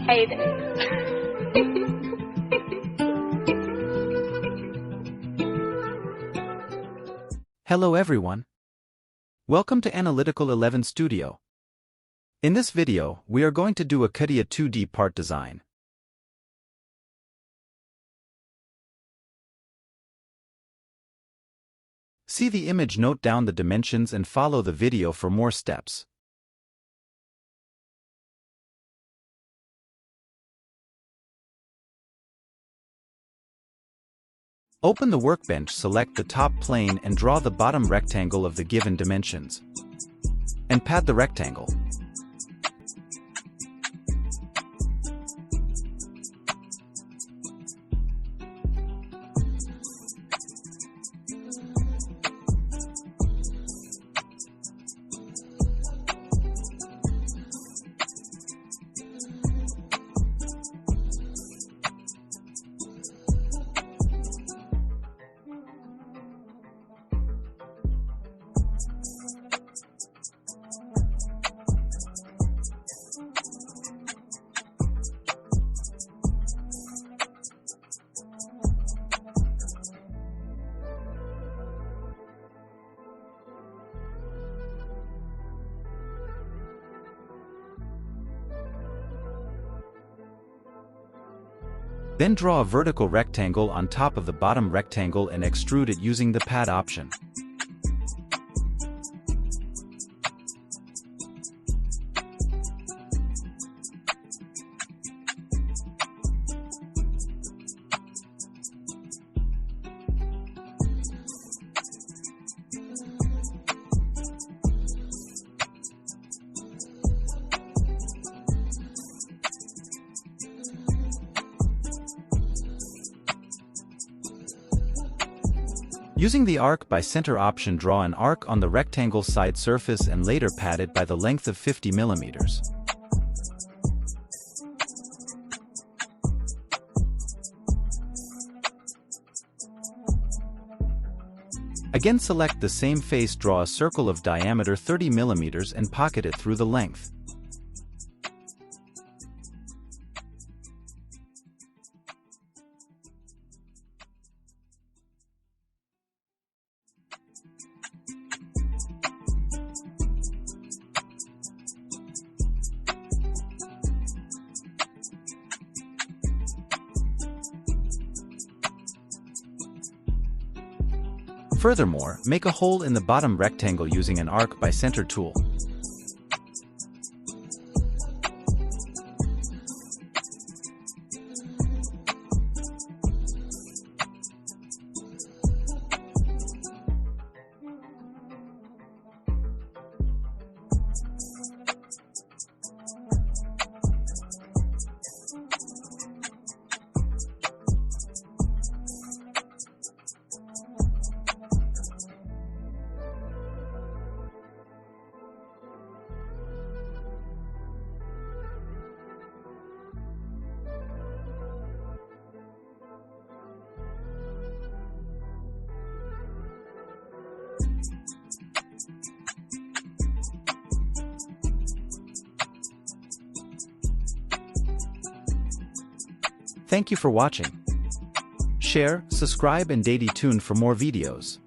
Hey there. Hello everyone. Welcome to Analytical 11 Studio. In this video, we are going to do a Catia 2D part design. See the image, note down the dimensions and follow the video for more steps. Open the workbench, select the top plane and draw the bottom rectangle of the given dimensions. And pad the rectangle. Then draw a vertical rectangle on top of the bottom rectangle and extrude it using the pad option. Using the arc by center option, draw an arc on the rectangle side surface and later pad it by the length of 50 mm. Again, select the same face, draw a circle of diameter 30 mm and pocket it through the length. Furthermore, make a hole in the bottom rectangle using an arc by center tool. Thank you for watching. Share, subscribe and stay tuned for more videos.